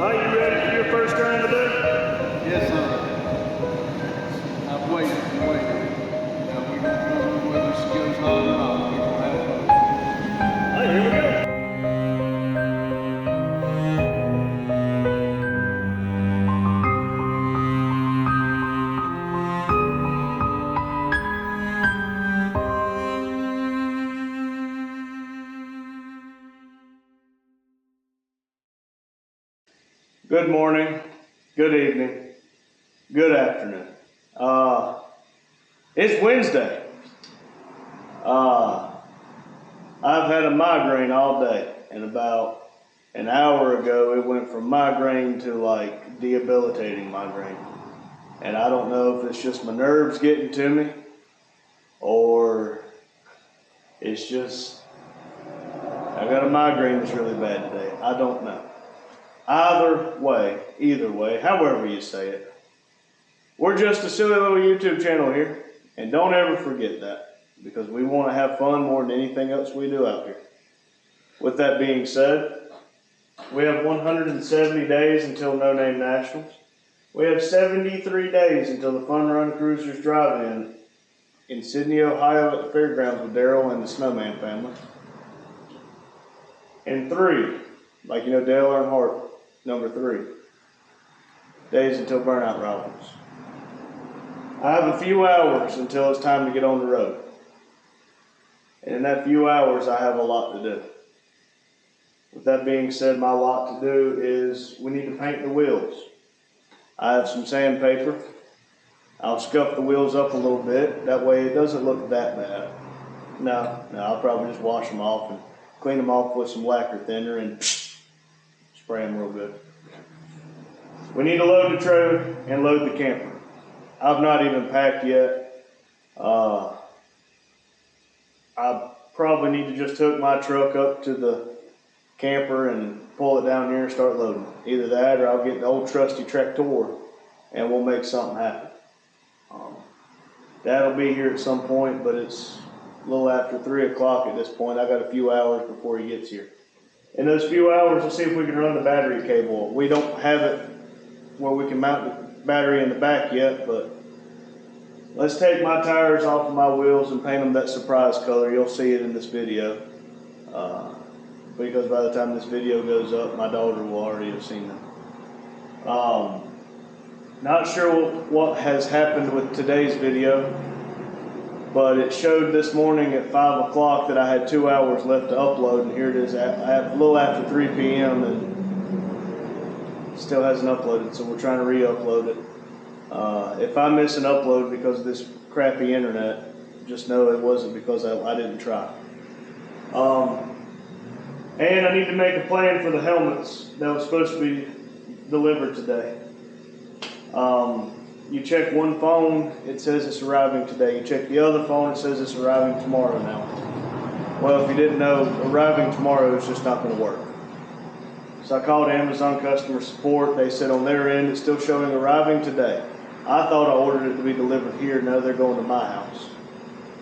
Are you ready for your first turn of the day? Yes, sir. I've waited and waited. Now we're going to prove whether she goes hard or not. We're going to have fun. All right, here we go. Good morning, good evening, good afternoon. It's Wednesday. I've had a migraine all day, and about an hour ago it went from migraine to like debilitating migraine. And I don't know if it's just my nerves getting to me or it's just I got a migraine that's really bad today. I don't know. Either way, however you say it, we're just a silly little YouTube channel here, and don't ever forget that, because we want to have fun more than anything else we do out here. With that being said, we have 170 days until No Name Nationals. We have 73 days until the Fun Run Cruisers Drive-In in Sydney, Ohio at the fairgrounds with Daryl and the Snowman family. And 3, like you know Dale Earnhardt, number 3, days until Burnout Robins. I have a few hours until it's time to get on the road. And in that few hours, I have a lot to do. With that being said, my lot to do is we need to paint the wheels. I have some sandpaper. I'll scuff the wheels up a little bit. That way it doesn't look that bad. No, I'll probably just wash them off and clean them off with some lacquer thinner and spray them real good. We need to load the trailer and load the camper. I've not even packed yet. I probably need to just hook my truck up to the camper and pull it down here and start loading. Either that or I'll get the old trusty tractor and we'll make something happen. Dad'll be here at some point, but it's a little after 3 o'clock at this point. I got a few hours before he gets here. In those few hours, we'll see if we can run the battery cable. We don't have it where we can mount the battery in the back yet, but let's take my tires off of my wheels and paint them that surprise color. You'll see it in this video. Because by the time this video goes up, my daughter will already have seen them. Not sure what has happened with today's video, but it showed this morning at 5 o'clock that I had 2 hours left to upload, and here it is at a little after 3 p.m. and it still hasn't uploaded, so we're trying to re-upload it. If I miss an upload because of this crappy internet, just know it wasn't because I didn't try. And I need to make a plan for the helmets that was supposed to be delivered today. You check one phone, it says it's arriving today. You check the other phone, it says it's arriving tomorrow now. Well, if you didn't know, arriving tomorrow is just not going to work. So I called Amazon customer support. They said on their end, it's still showing arriving today. I thought I ordered it to be delivered here. No, they're going to my house,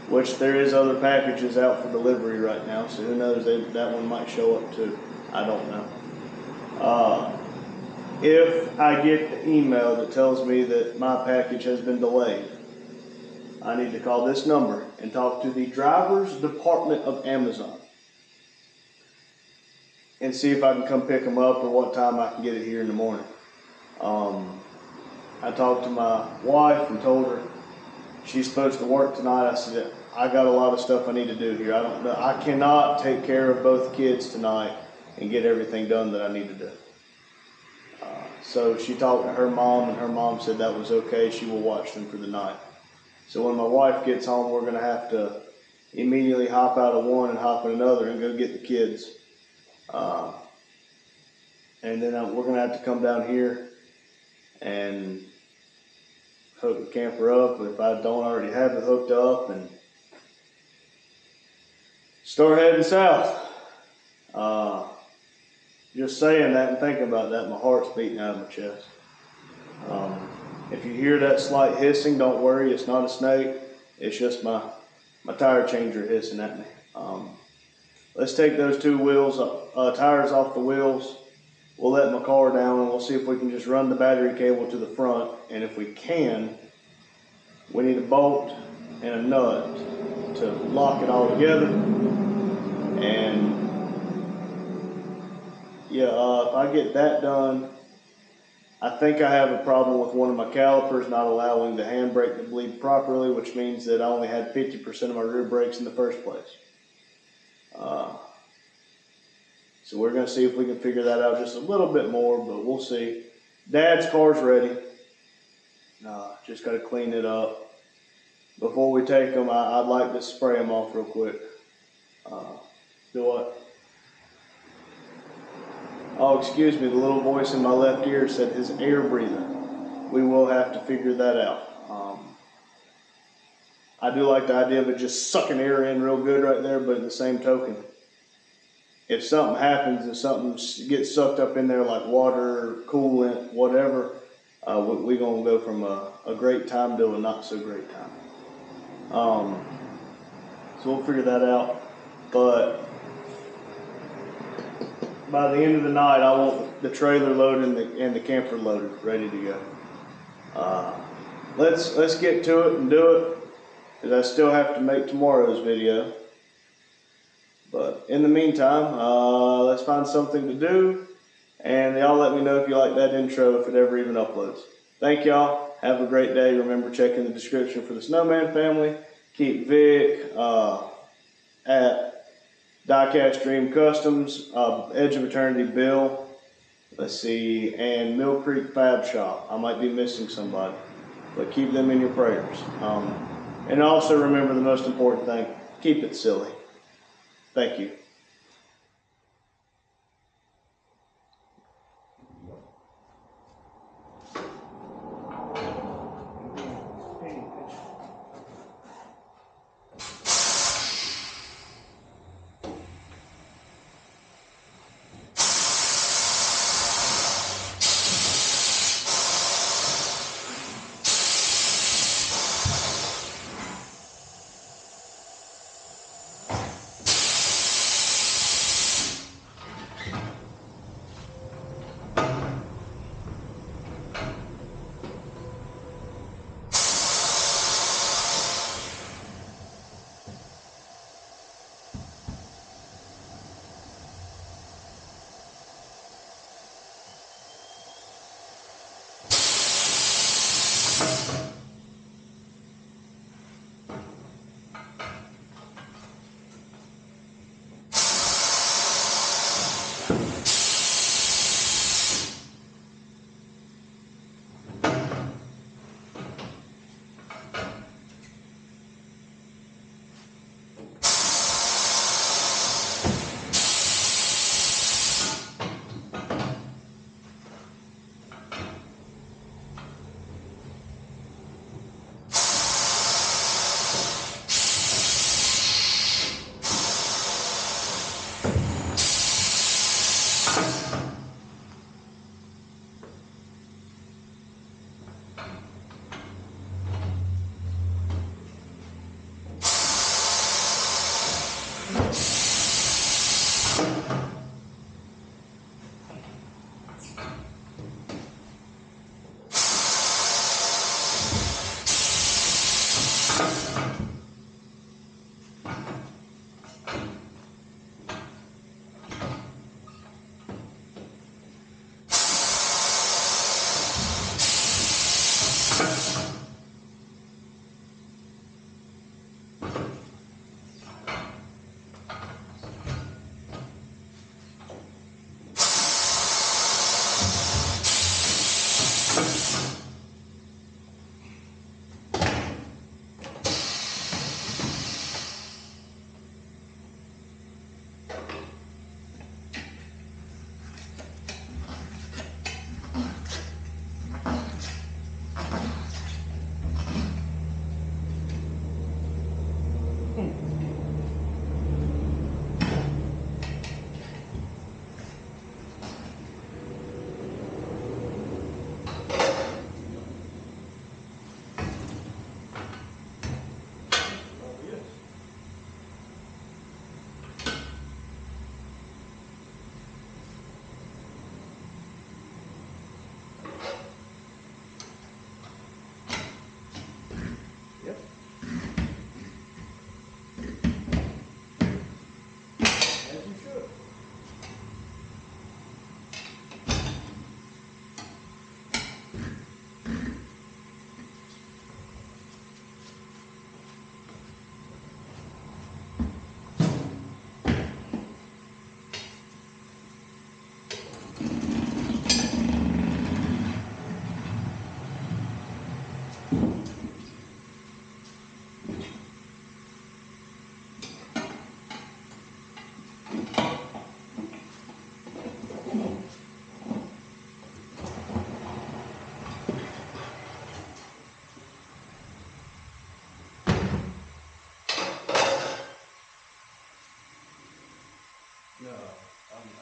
which there is other packages out for delivery right now. So who knows, that one might show up too. I don't know. If I get the email that tells me that my package has been delayed, I need to call this number and talk to the driver's department of Amazon and see if I can come pick them up or what time I can get it here in the morning. I talked to my wife and told her she's supposed to work tonight. I said, I got a lot of stuff I need to do here. I cannot take care of both kids tonight and get everything done that I need to do. So she talked to her mom, and her mom said that was okay. She will watch them for the night. So when my wife gets home, we're going to have to immediately hop out of one and hop in another and go get the kids. And then we're going to have to come down here and hook the camper up if I don't already have it hooked up and start heading south. Just saying that and thinking about that, my heart's beating out of my chest. If you hear that slight hissing, don't worry, it's not a snake. It's just my tire changer hissing at me. Let's take those two tires off the wheels. We'll let my car down and we'll we'll see if we can just run the battery cable to the front, and if we can, we need a bolt and a nut to lock it all together. And yeah, if I get that done, I think I have a problem with one of my calipers not allowing the handbrake to bleed properly, which means that I only had 50% of my rear brakes in the first place. So we're going to see if we can figure that out just a little bit more, but we'll see. Dad's car's ready. Just got to clean it up. Before we take them, I'd like to spray them off real quick. Do what? Oh, excuse me, the little voice in my left ear said his air breather. We will have to figure that out. I do like the idea of it just sucking air in real good right there, but at the same token, if something happens, if something gets sucked up in there like water, coolant, whatever, we're going to go from a great time to a not so great time. So we'll figure that out. But by the end of the night, I want the trailer loaded and the camper loaded, ready to go. Let's get to it and do it, because I still have to make tomorrow's video. But in the meantime, let's find something to do, and y'all let me know if you like that intro, if it ever even uploads. Thank y'all. Have a great day. Remember, check in the description for the Snowman family. Keep Vic at Diecast Dream Customs, Edge of Eternity Bill, let's see, and Mill Creek Fab Shop. I might be missing somebody, but keep them in your prayers. And also remember the most important thing, keep it silly. Thank you.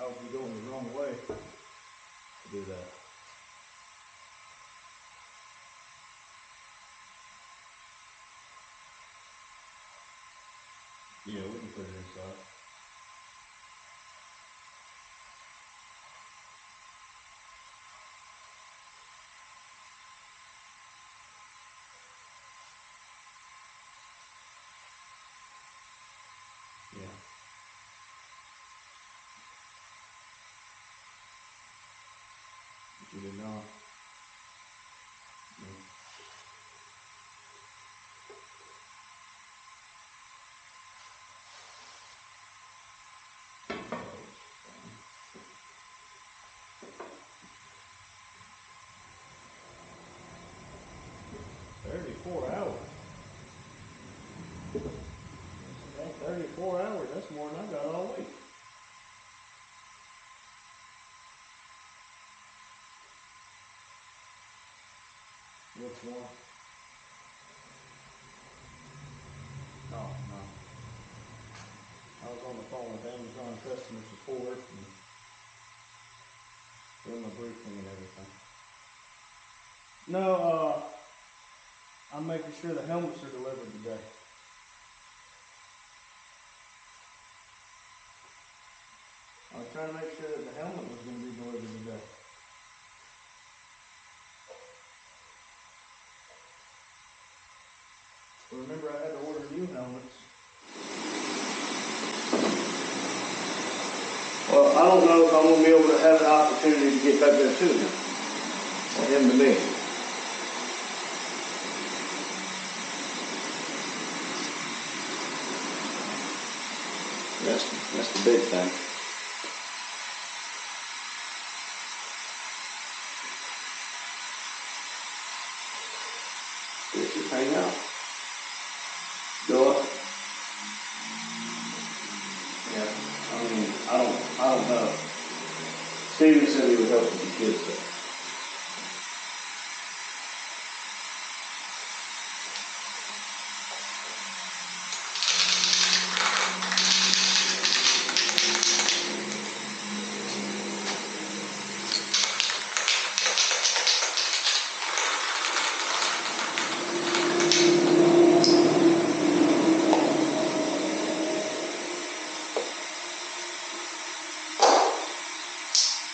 I would be going the wrong way to do that. Yeah, we can put it inside. Yeah. But you did not. No. 34 hours. That's 34 hours. That's more than I got all week. Which one? Oh, no. I was on the phone with Amazon customer support and doing my briefing and everything. No, I'm making sure the helmets are delivered today. I was trying to make sure that the helmet was going to be delivered today. But remember, I had to order new helmets. Well, I don't know if I'm going to be able to have an opportunity to get back there to him. Or him to me. That's the big thing. Just hang out. Go up. Yeah. I mean, I don't know. Steven said he would help with the kids though.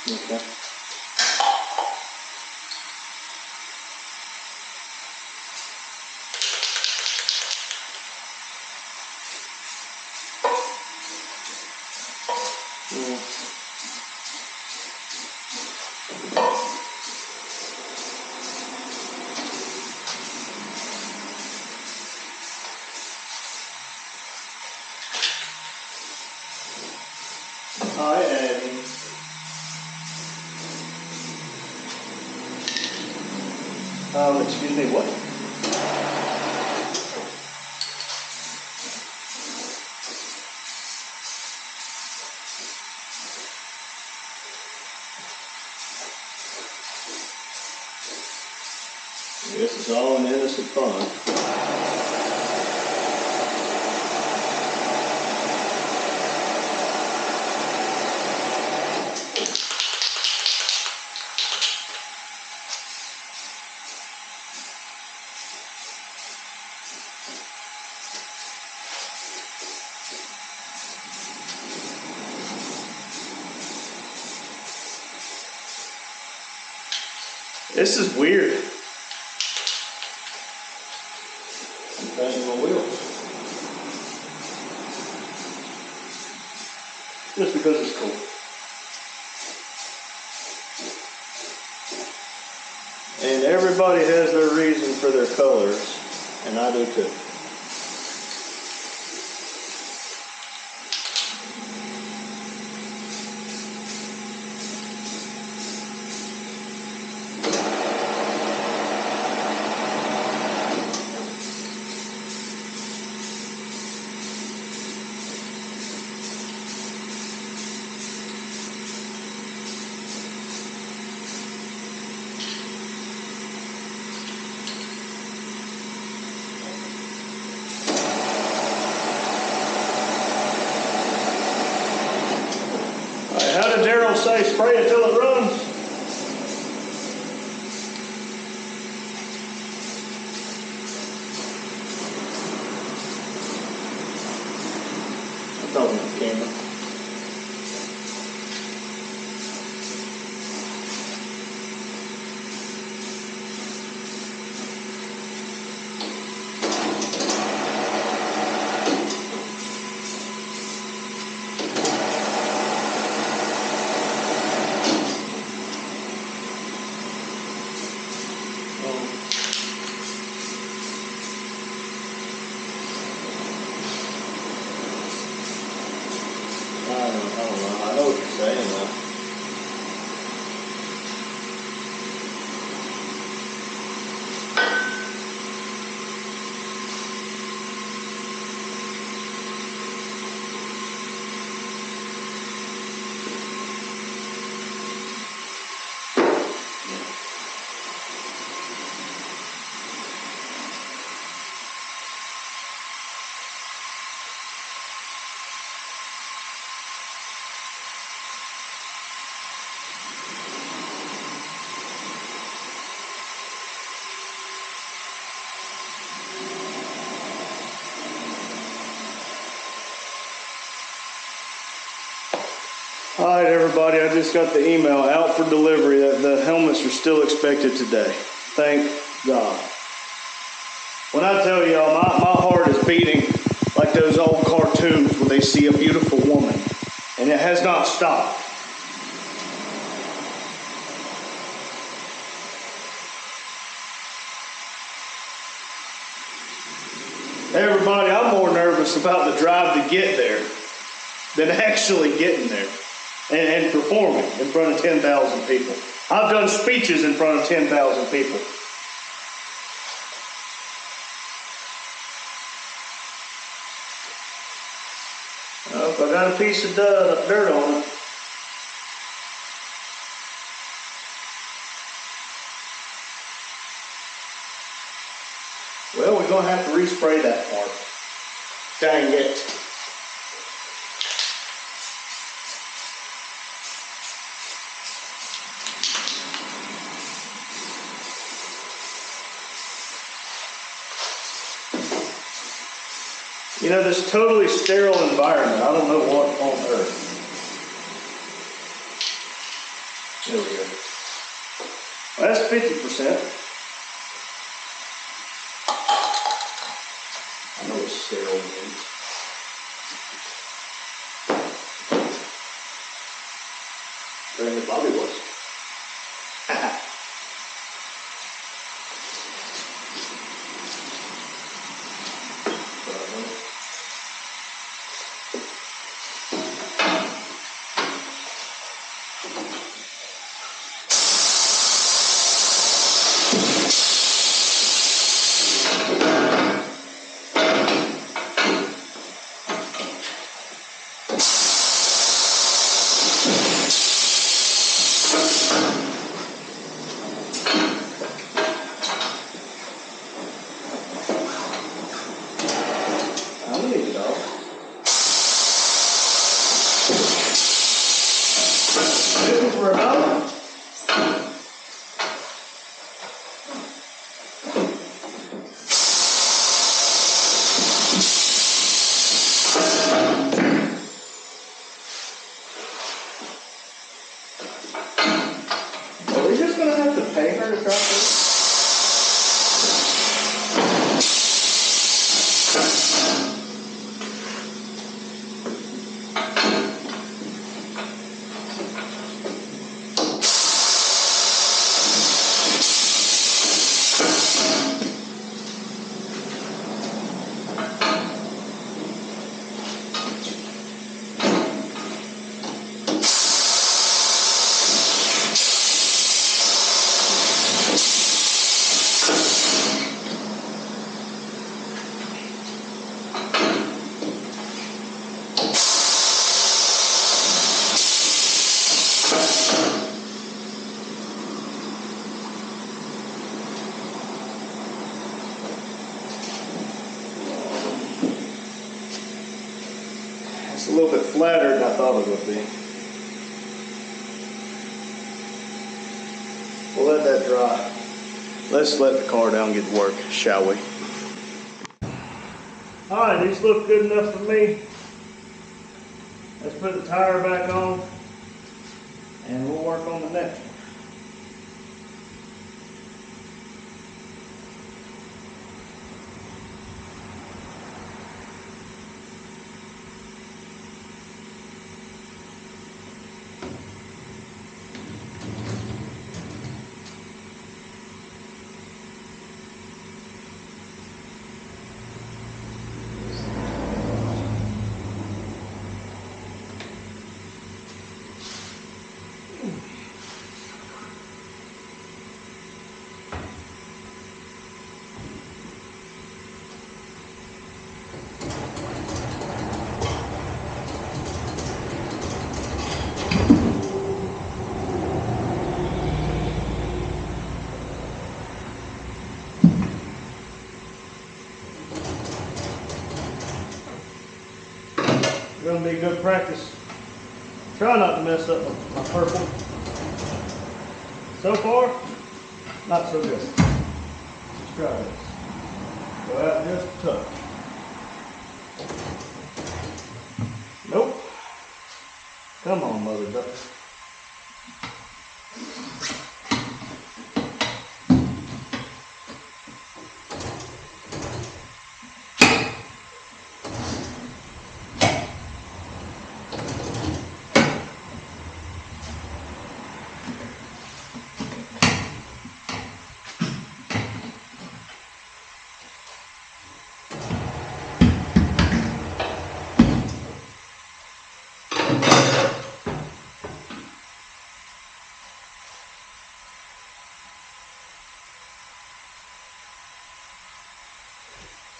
Okay. Hi, Eddie. Excuse me, what? I guess it's all an innocent fun. This is weird. I'm painting my wheels. Just because it's cool. And everybody has their reason for their colors, and I do too. barrel say spray it till it runs? I'm talking to the camera. I don't know. I know what you're saying though. All right, everybody, I just got the email out for delivery that the helmets are still expected today. Thank God. When I tell y'all, my heart is beating like those old cartoons when they see a beautiful woman, and it has not stopped. Everybody, I'm more nervous about the drive to get there than actually getting there and performing in front of 10,000 people. I've done speeches in front of 10,000 people. Well, if I got a piece of dirt on it. Well, we're going to have to respray that part. Dang it. You know, this totally sterile environment, I don't know what on earth. There we go. Well, that's 50%. I know what sterile means. Apparently Bobby was. Are we just gonna have to pay her to drop this? It's a little bit flatter than I thought it would be. We'll let that dry. Let's let the car down and get to work, shall we? Alright, these look good enough for me. Let's put the tire back on and we'll work on the next one. Gonna be good practice. Try not to mess up my purple. So far, not so good. Let's try this. Go out just a touch. Nope. Come on, mother duck.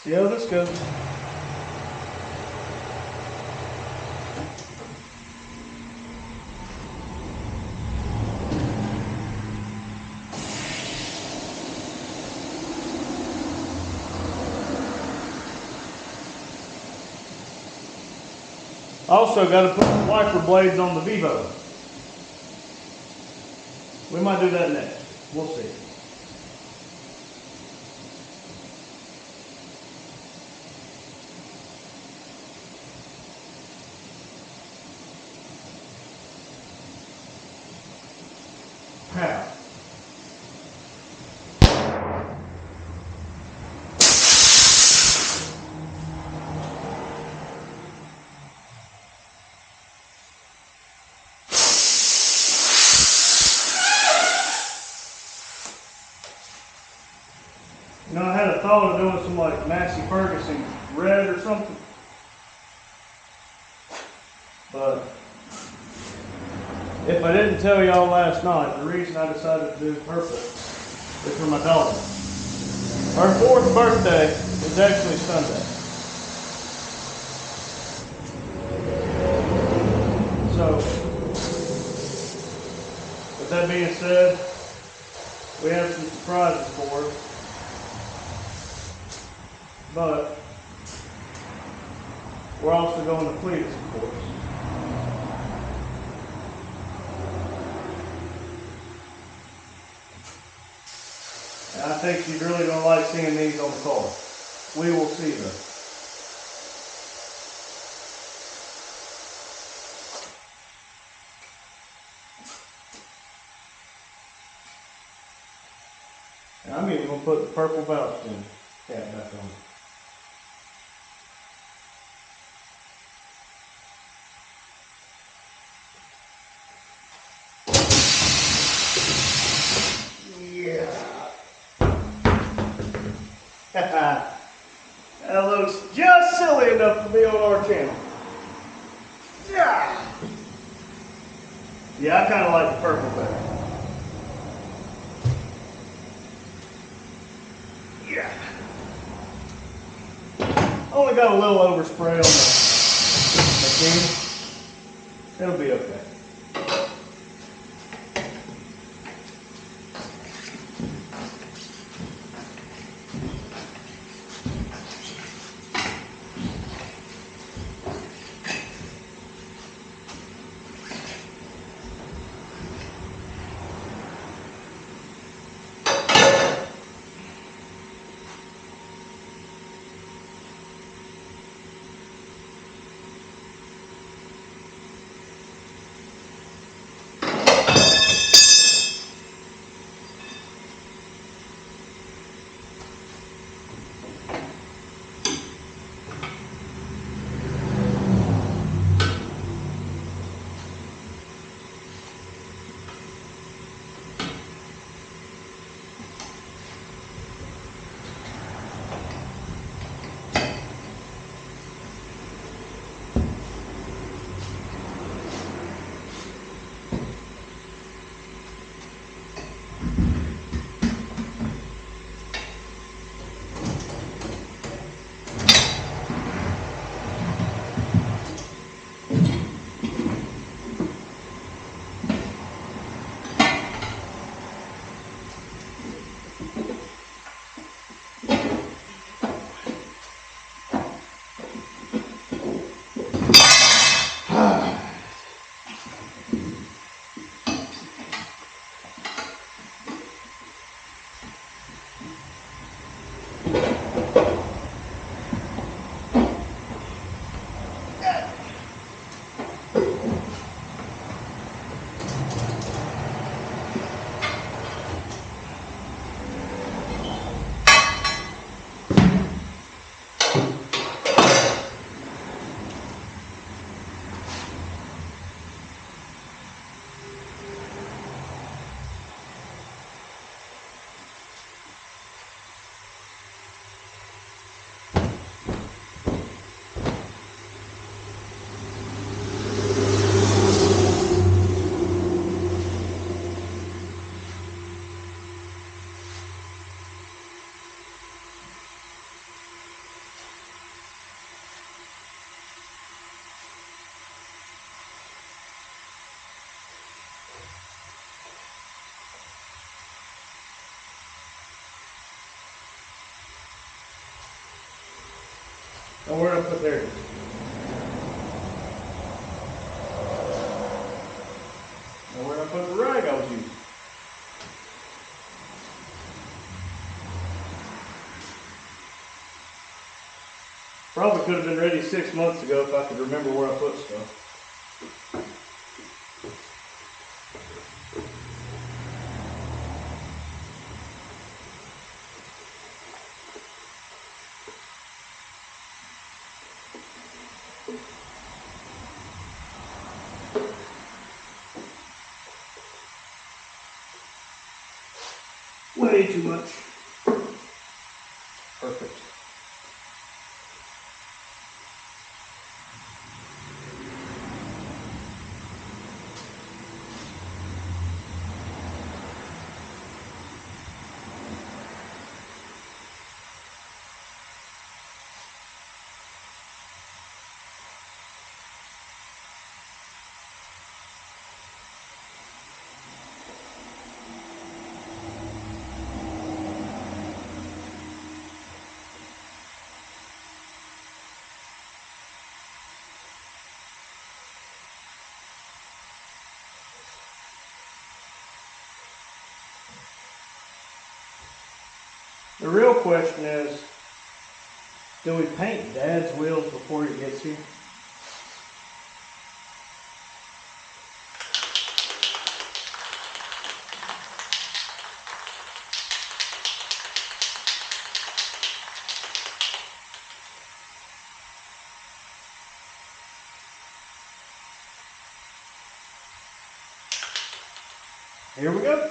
See how this goes. Also got to put the wiper blades on the Vivo. We might do that next. We'll see. How? You know, I had a thought of doing some like Massey Ferguson red or something, but if I didn't tell y'all last night, the reason I decided to do purple is for my daughter. Her 4th birthday is actually Sunday. So, with that being said, we have some surprises for her. But we're also going to Cleetus, of course. And I think she's really going to like seeing these on the car. We will see them. And I'm even going to put the purple Valentine cap back on. That looks just silly enough to be on our channel. Yeah, I kind of like the purple better. Yeah. Only got a little overspray on the can. It'll be okay. Oh, where did I put there? Now where did I put the rag I was using? Probably could have been ready 6 months ago if I could remember where I put stuff. Way too much. Perfect. The real question is, do we paint Dad's wheels before he gets here? Here we go.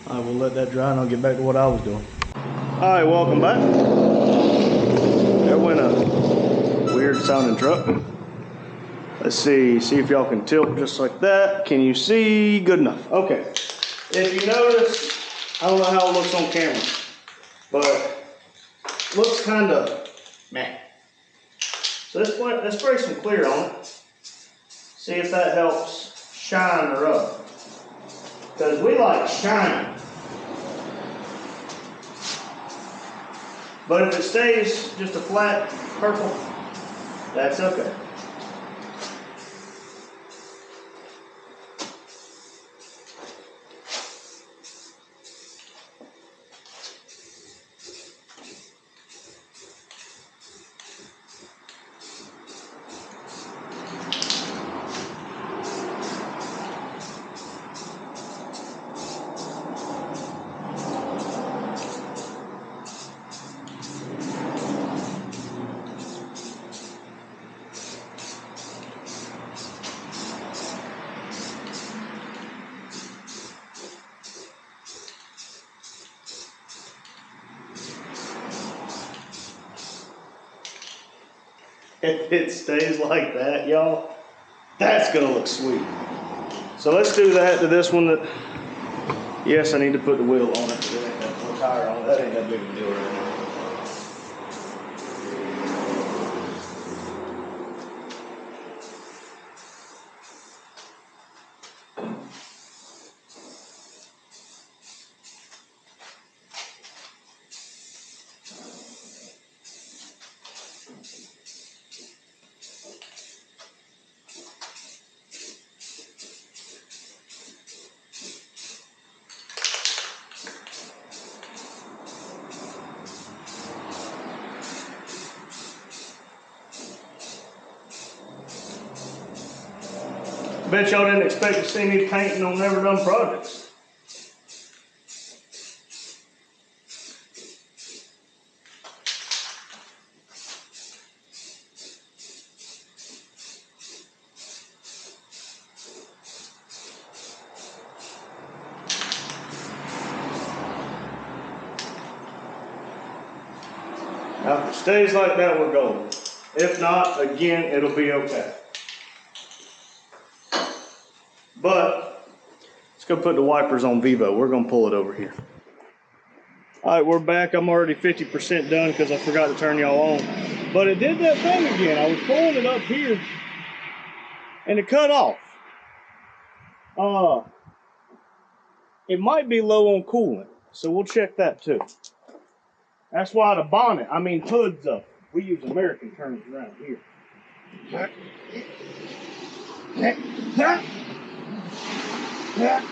I will let that dry and I'll get back to what I was doing. Alright, welcome back. There went a weird sounding truck. Let's see if y'all can tilt just like that. Can you see? Good enough. Okay. If you notice, I don't know how it looks on camera, but it looks kind of meh. So let's spray some clear on it. See if that helps shine her up. Because we like shiny. But if it stays just a flat purple, that's okay. If it stays like that, y'all, that's gonna look sweet. So let's do that to this one. Yes, I need to put the wheel on it, but it ain't that little tire on it. That ain't that big of a deal right now. I bet y'all didn't expect to see me painting on never done projects. Now, if it stays like that, we're golden. If not, again, it'll be okay. But let's go put the wipers on Vivo. We're gonna pull it over here. All right, we're back. I'm already 50% done because I forgot to turn y'all on. But it did that thing again. I was pulling it up here and it cut off. It might be low on coolant, so we'll check that too. That's why the bonnet, hood's up. We use American terms around here. Yep.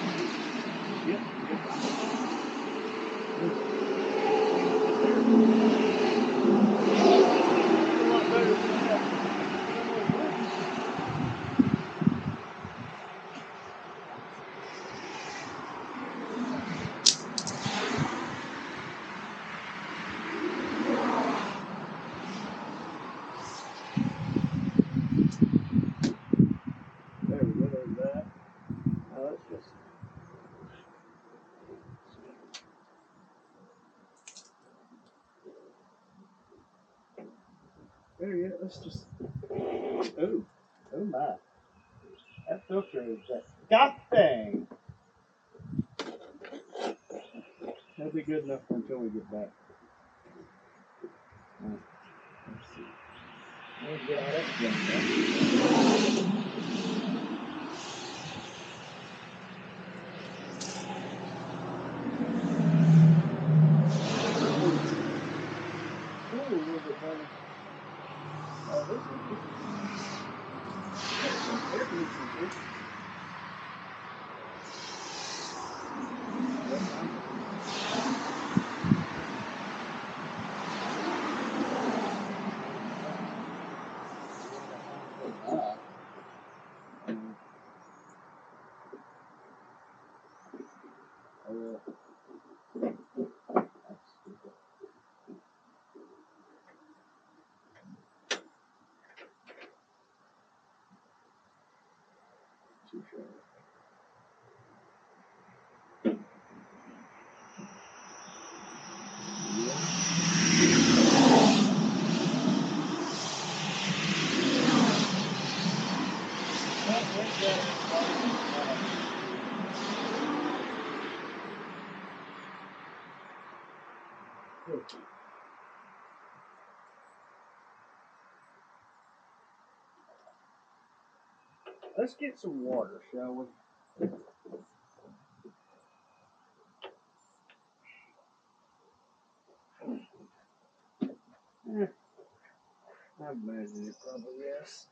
There you go. Let's just. Oh my. That filter is that god thing. That'll be good enough until we get back. Let's see. Let's get all that junk out. Ooh, a little bit better. This is air conditioning here. Let's get some water, shall we? I imagine it probably yes.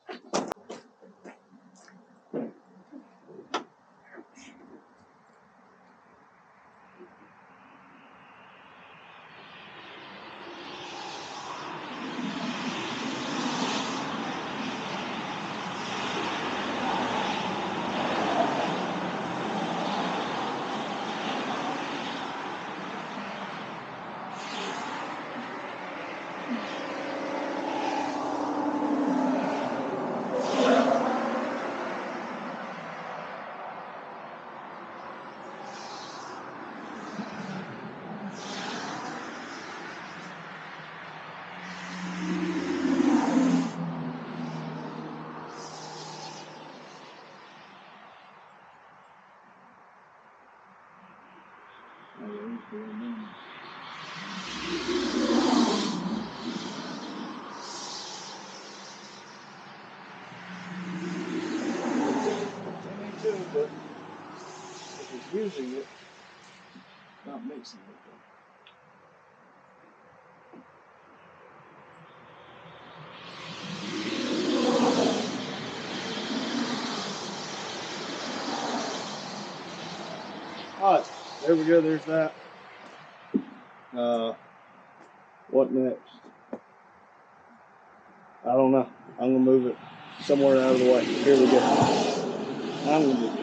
But if it's using it, not mixing it. Alright, there we go, there's that. What next? I don't know. I'm gonna move it somewhere out of the way. Here we go. I'm gonna do it.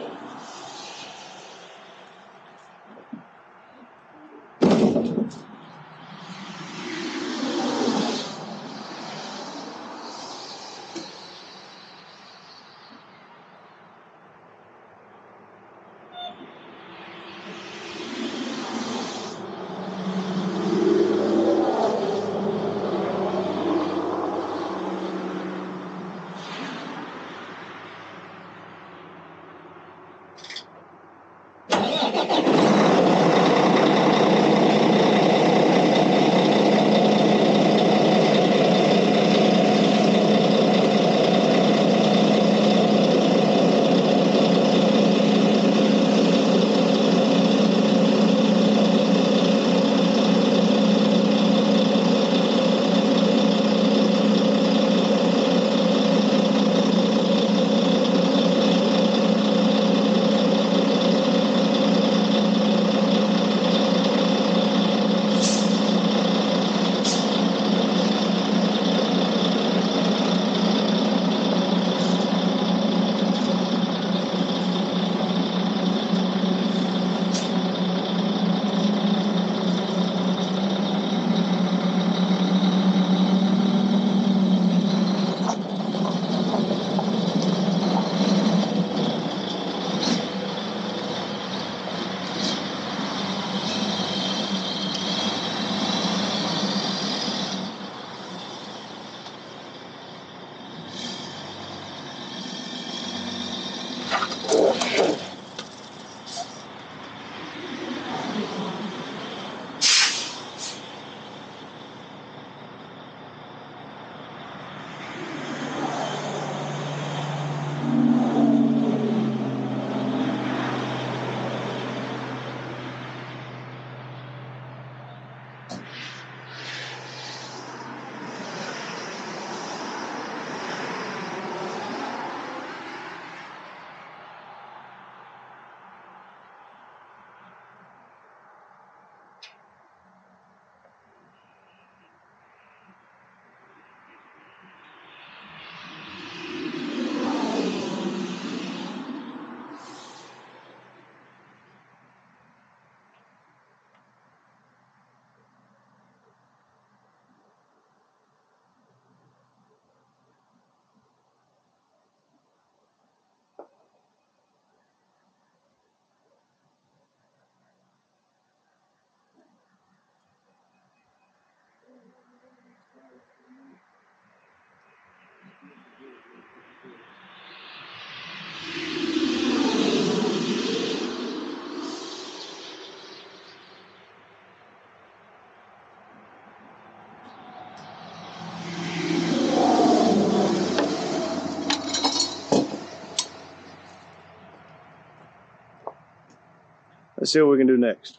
Let's see what we can do next.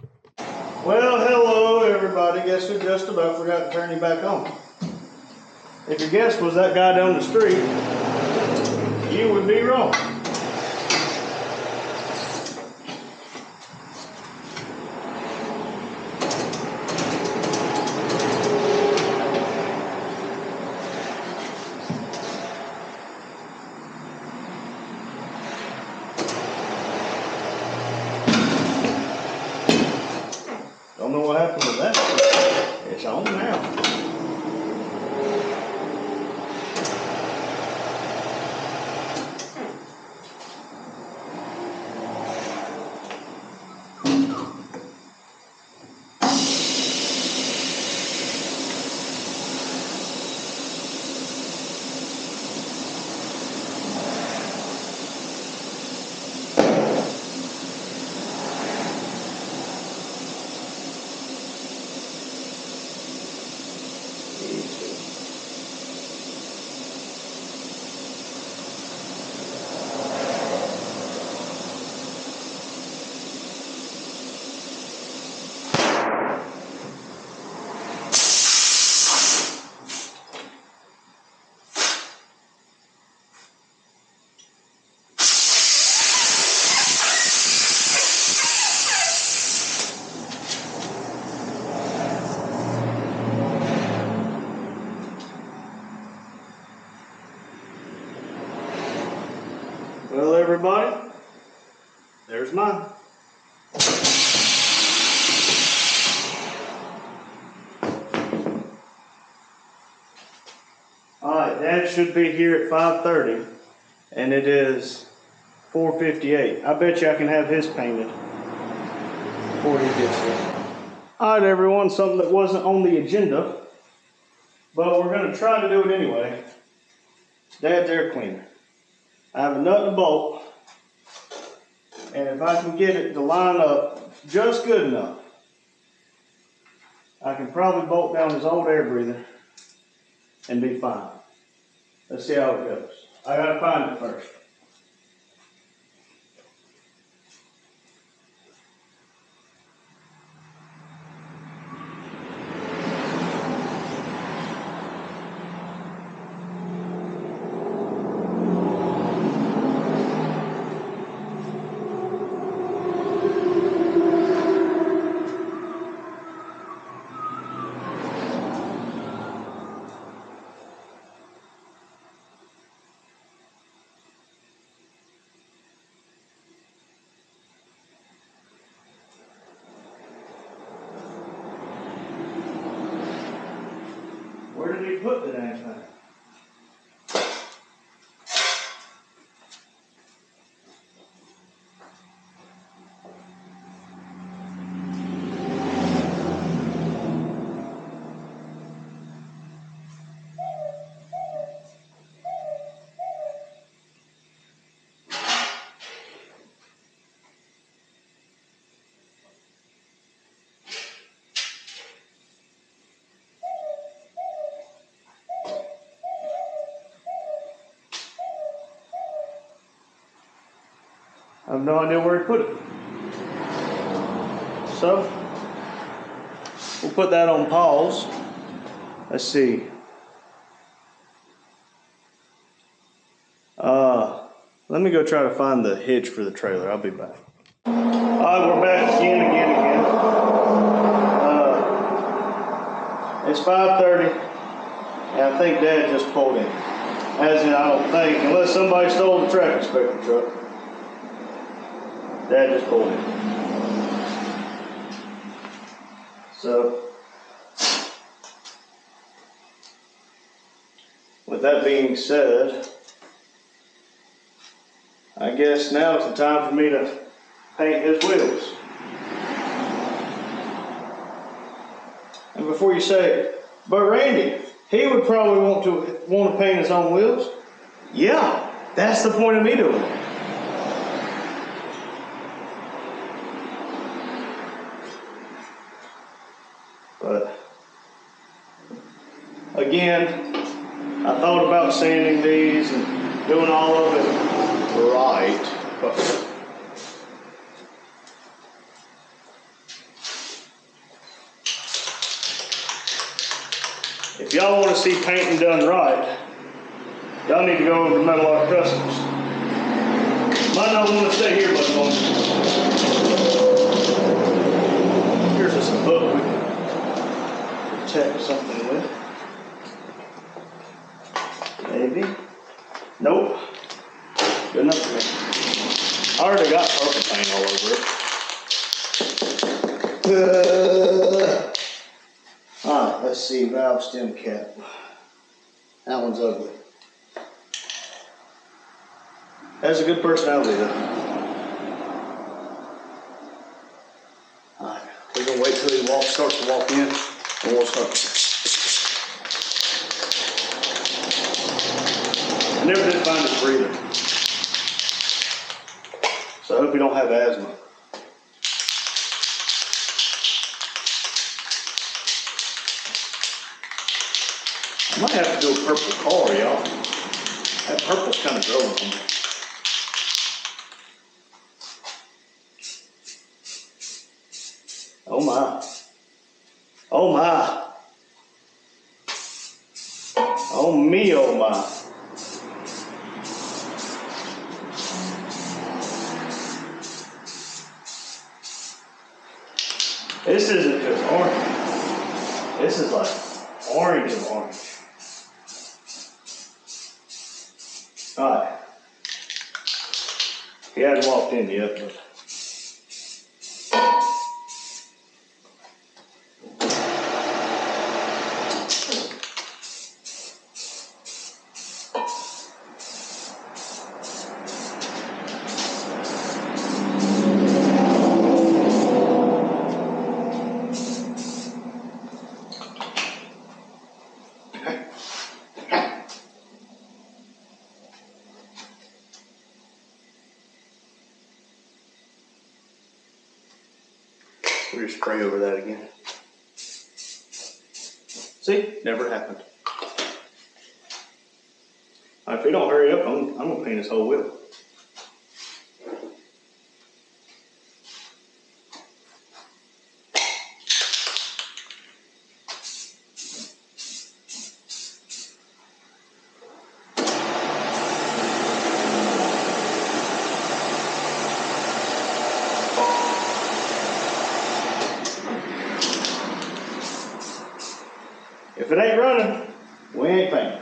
Well, hello everybody. Guess who just about forgot to turn you back on? If your guess was that guy down the street, you would be wrong. Don't know what happened to that. It's on now. Well, everybody, there's mine. All right, Dad should be here at 5:30, and it is 4:58. I bet you I can have his painted before he gets here. All right, everyone, something that wasn't on the agenda, but we're going to try to do it anyway. Dad's air cleaner. I have a nut and a bolt, and if I can get it to line up just good enough, I can probably bolt down his old air breather and be fine. Let's see how it goes. I gotta find it first. Where did he put the dang thing? I have no idea where he put it. So, we'll put that on pause. Let's see. Let me go try to find the hitch for the trailer. I'll be back. All right, we're back again. It's 5:30, and I think Dad just pulled in. As in, I don't think, unless somebody stole the traffic inspector truck. Dad just pulled in. So, with that being said, I guess now is the time for me to paint his wheels. And before you say, but Randy, he would probably want to paint his own wheels. Yeah, that's the point of me doing it. But again, I thought about sanding these and doing all of it right, but y'all want to see painting done right, y'all need to go over to Metal Art Customs. Might not want to stay here much longer. Here's just a book we can protect something with. Maybe. Nope. Good enough for me. I already got purple paint all over it. Alright, let's see. Valve stem cap. That one's ugly. Has a good personality though. Alright, we're gonna wait till he starts to walk in, and we'll start. I never did find his breather. So I hope you don't have asthma. I might have to do a purple car, y'all. That purple's kind of growing on me. Oh my. Oh my. Oh me, oh my. This isn't just orange. This is like orange and orange. Alright. He hadn't walked in yet, but. We'll just spray over that again. See? Never happened. If we don't hurry up, I'm going to paint this whole wheel. If it ain't running, we ain't painting.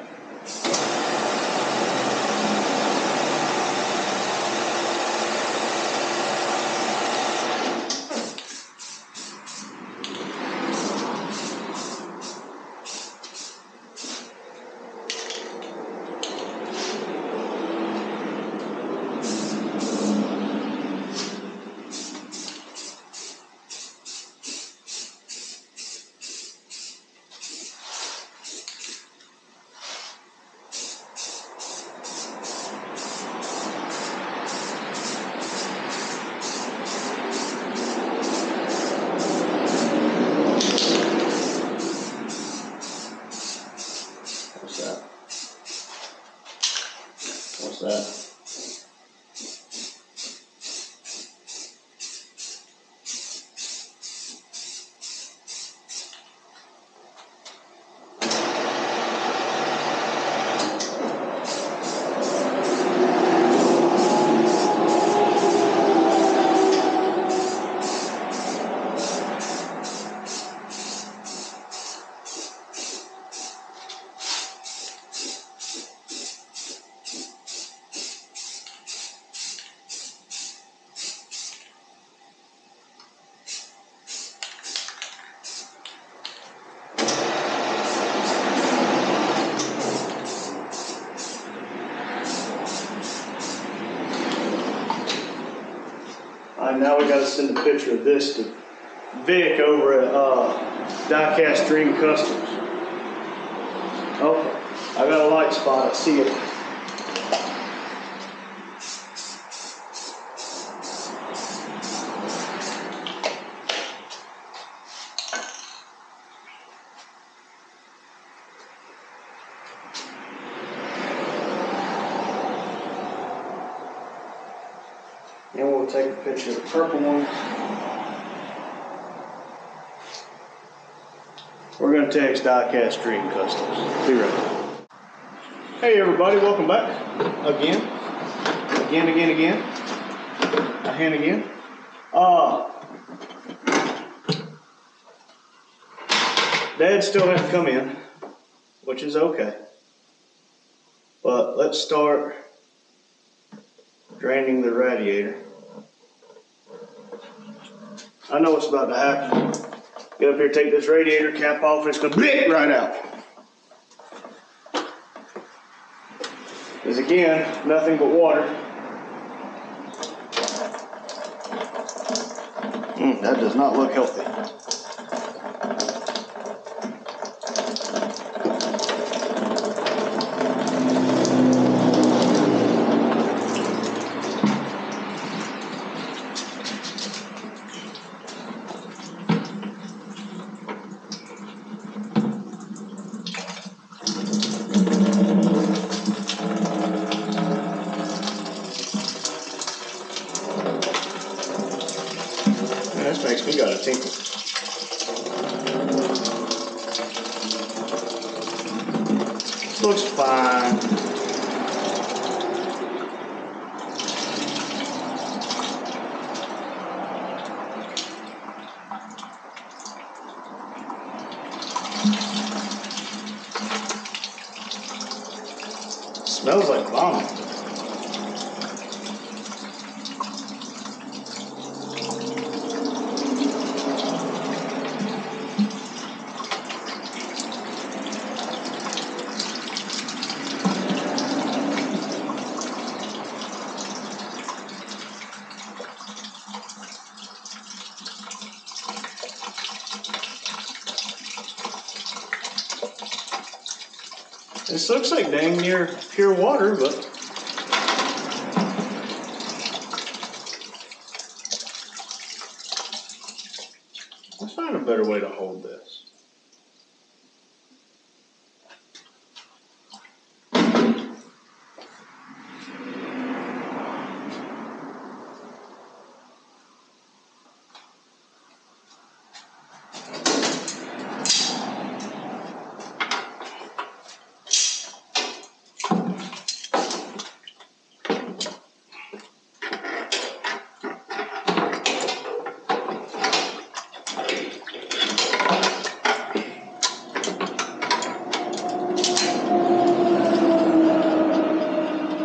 What's that? Now we got to send a picture of this to Vic over at Diecast Dream Customs. Okay, I got a light spot. I see it. And we'll take a picture of the purple one. We're gonna text Diecast Dream Customs. Be right back. Hey everybody, welcome back. Again. Again. Dad still hasn't come in, which is okay. But let's start draining the radiator. I know what's about to happen. Get up here, take this radiator cap off, and it's gonna blip right out. Because again, nothing but water. That does not look healthy. This makes me got a tinkle. This looks fine. Smells like vomit. This looks like dang near pure water, but let's find a better way to hold this.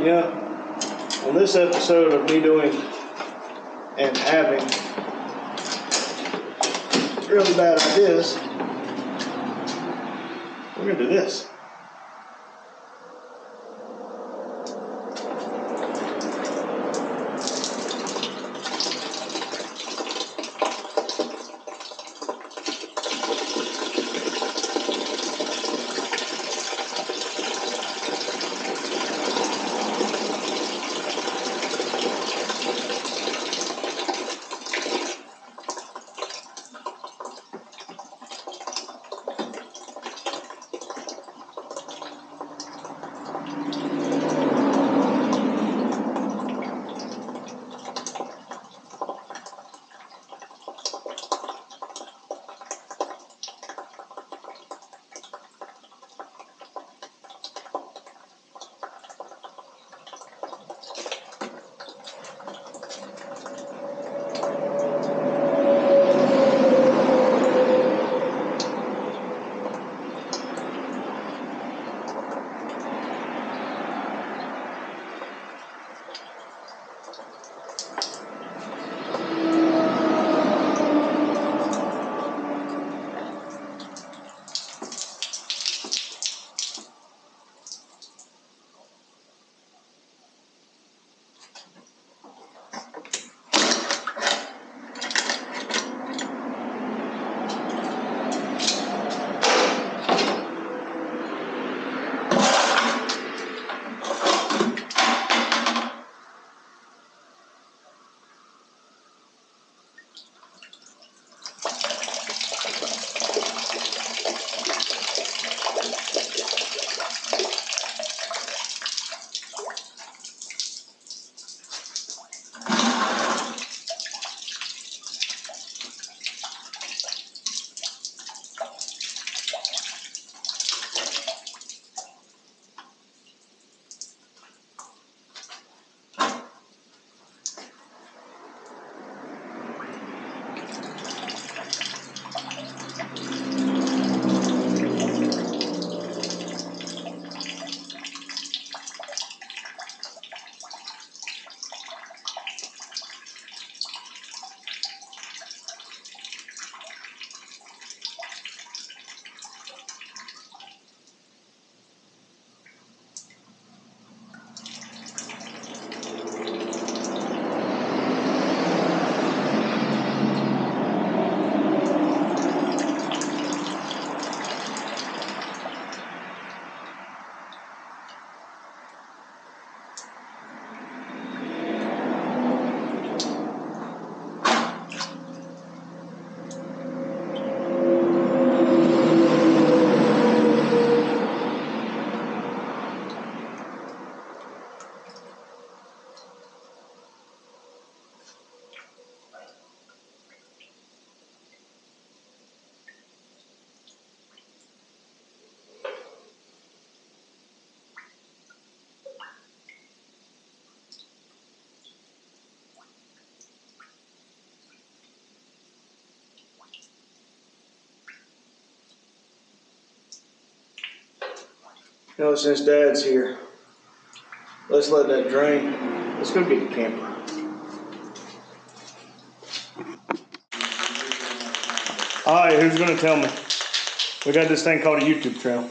Yeah, on this episode of me doing and having really bad ideas, we're gonna do this. You know, since Dad's here, let's let that drain. Let's go get the camper. All right, who's gonna tell me? We got this thing called a YouTube channel.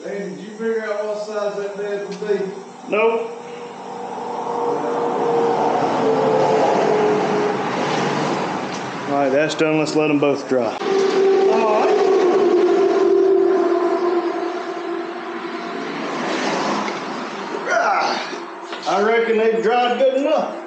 Hey, did you figure out what size that bed would be? Nope. All right, that's done. Let's let them both dry. All right. I reckon they've dried good enough.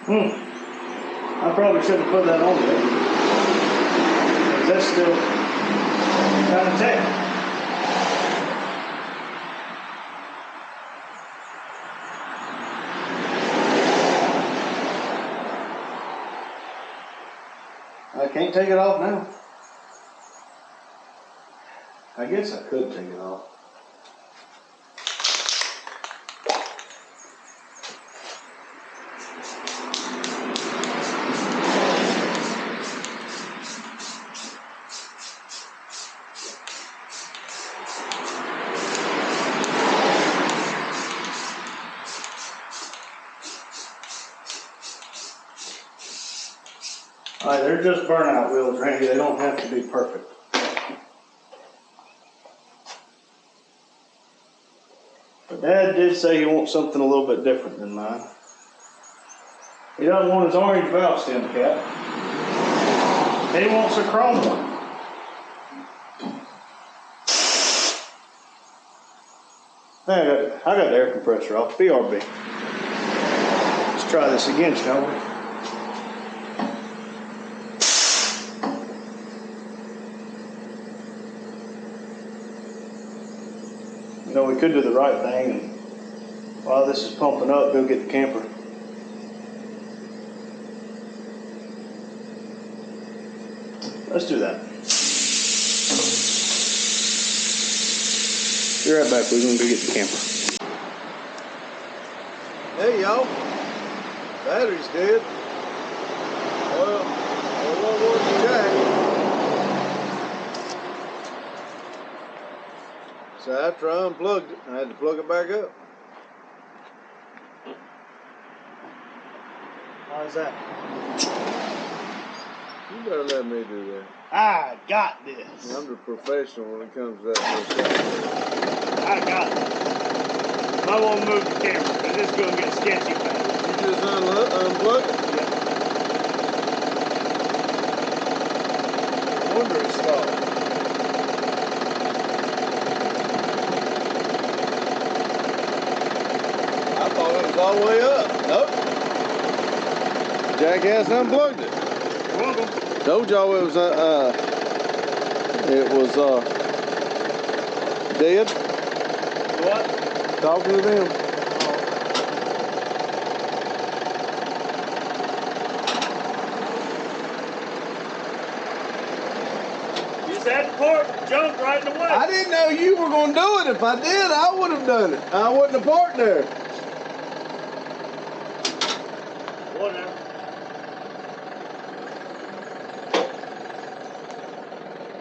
I probably should have put that on there. That's still kind of tight. I can't take it off now. I guess I could take it off. All right, they're just burnout wheels, Randy. They don't have to be perfect. But Dad did say he wants something a little bit different than mine. He doesn't want his orange valve stem cap. He wants a chrome one. I got the air compressor off. BRB. Just try this again, shall we? You know, we could do the right thing, and while this is pumping up, go get the camper. Let's do that. Be right back. We're going to go get the camper. Hey, y'all. Battery's dead. Well, it won't work the jack. So after I unplugged it, I had to plug it back up. How's that? You better let me do that. I got this. I'm the professional when it comes to that. I got this. I won't move the camera because it's going to get sketchy fast. You just unplug it? Yeah. No wonder it stopped. I thought it was all the way up. Nope. Jackass unplugged it. You're welcome. Told y'all it was dead. What? Talking to them. You said port jumped right in the way. I didn't know you were gonna do it. If I did, I would have done it. I wouldn't have parked there. Whatever.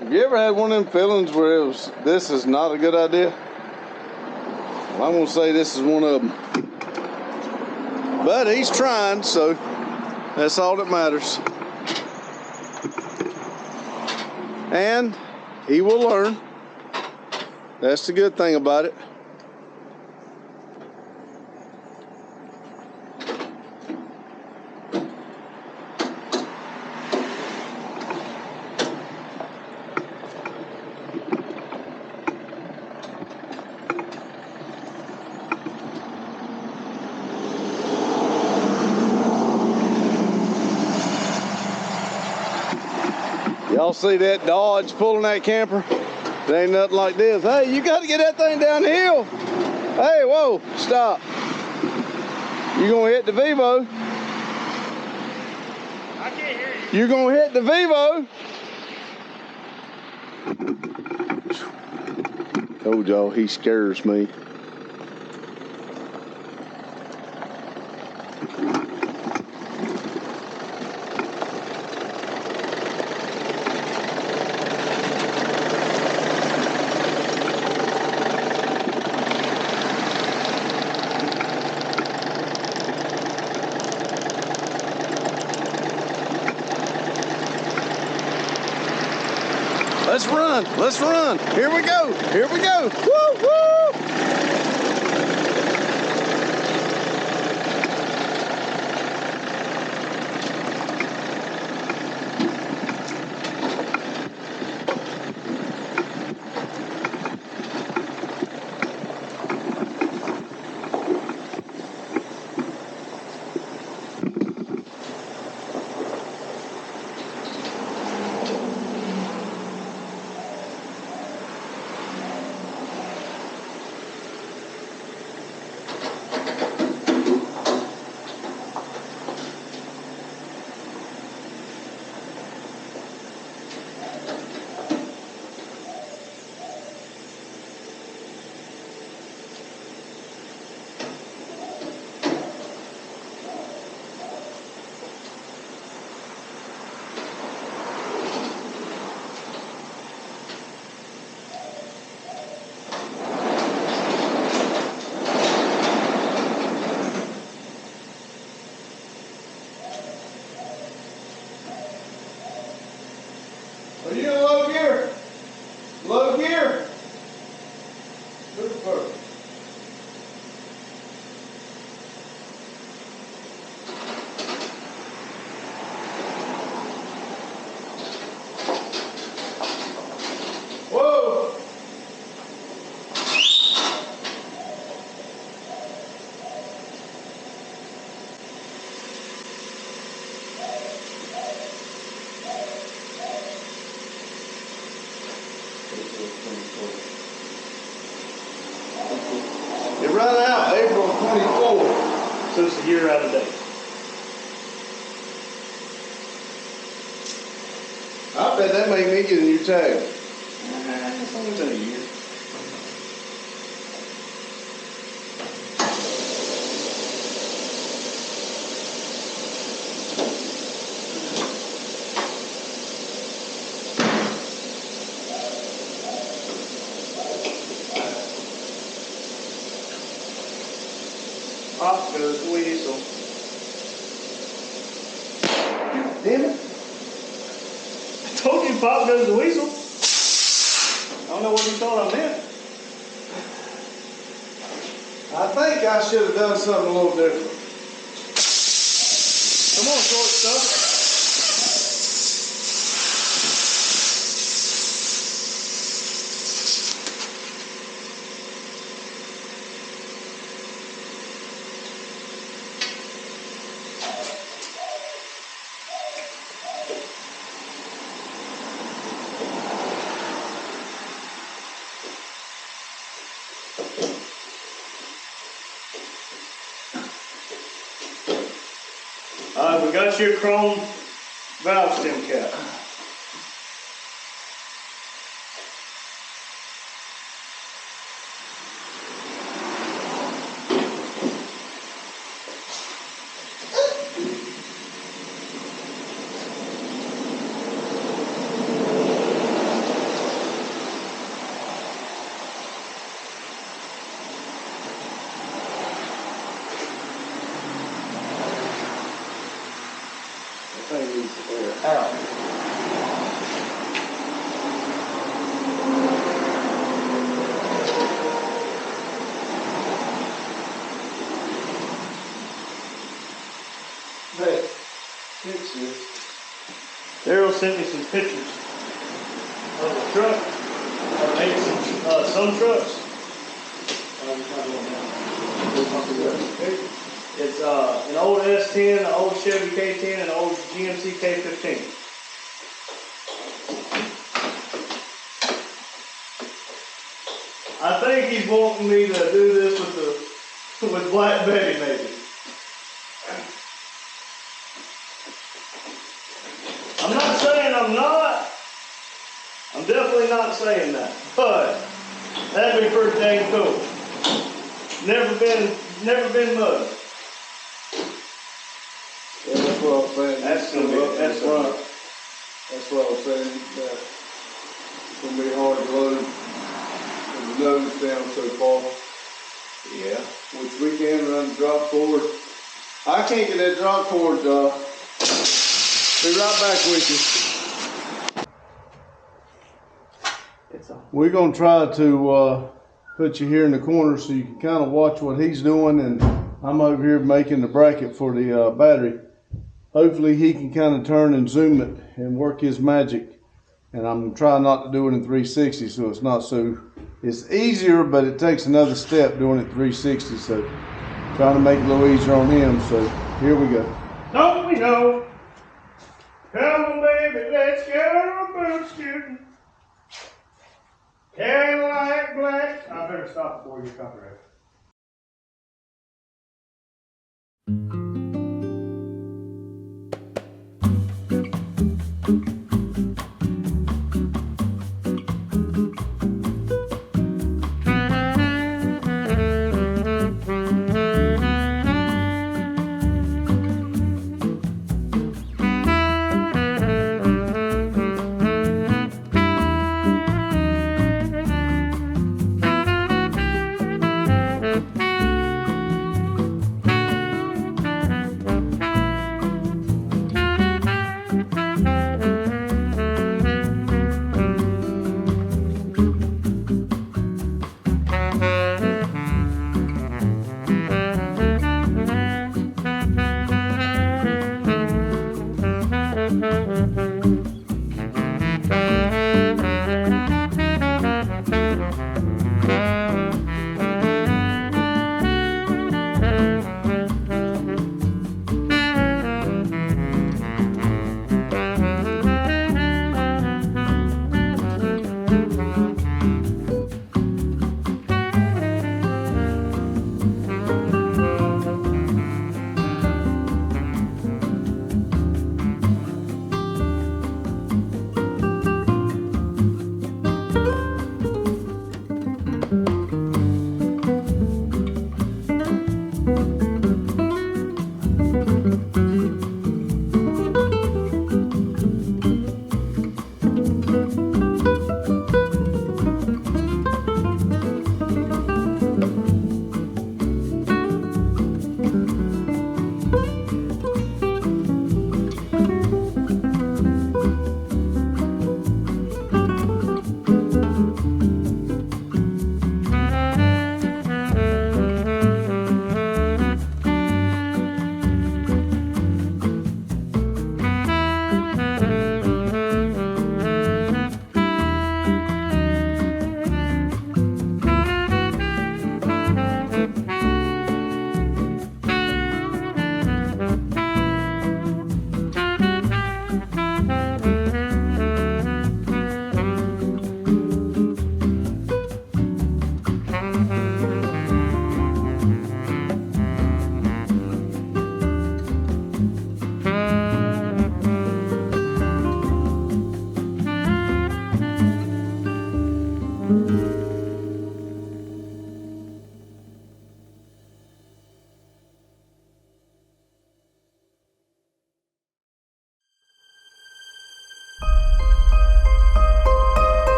Have you ever had one of them feelings where it was, this is not a good idea? Well, I'm gonna say this is one of them. But he's trying, so that's all that matters. And he will learn. That's the good thing about it. Y'all see that Dodge pulling that camper? It ain't nothing like this. Hey, you got to get that thing down the hill. Hey, whoa, stop. You gonna hit the Vivo. I can't hear you. You're gonna hit the Vivo. Told y'all he scares me. Let's run, let's run. Here we go, here we go. Woo, woo. Are you in low gear? Low gear? Good first. Whoa! It ran out April 24. So it's a year out of date. I bet that made me get a new tag. It's only been a year. Pop goes the weasel. Damn it. I told you pop goes the weasel. I don't know what you thought I meant. I think I should have done something a little different. Come on, short stuff. We got your chrome valve stem cap. Thing needs to air out. Hey, fix this. Daryl sent me some pictures of a truck, or maybe some trucks. It's an old S10, an old Chevy K10, and an old GMC K15. I think he's wanting me to do this with Black Betty, maybe. I'm not saying I'm not. I'm definitely not saying that. But that'd be pretty dang cool. Never been mugged. Yeah, that's what I'm saying. That's gonna be, that's right. That's what I'm saying. It's gonna be hard to load with the nose down so far. Yeah. Which we can run the drop cord. I can't get that drop cord. Be right back with you. We're gonna try to put you here in the corner so you can kind of watch what he's doing, and I'm over here making the bracket for the battery. Hopefully he can kind of turn and zoom it and work his magic. And I'm trying not to do it in 360, so it's not so, it's easier, but it takes another step doing it 360. So trying to make it a little easier on him. So here we go. Don't we know? Come on, baby, let's go boot shooting. Cadillac black. I better stop before you copyright.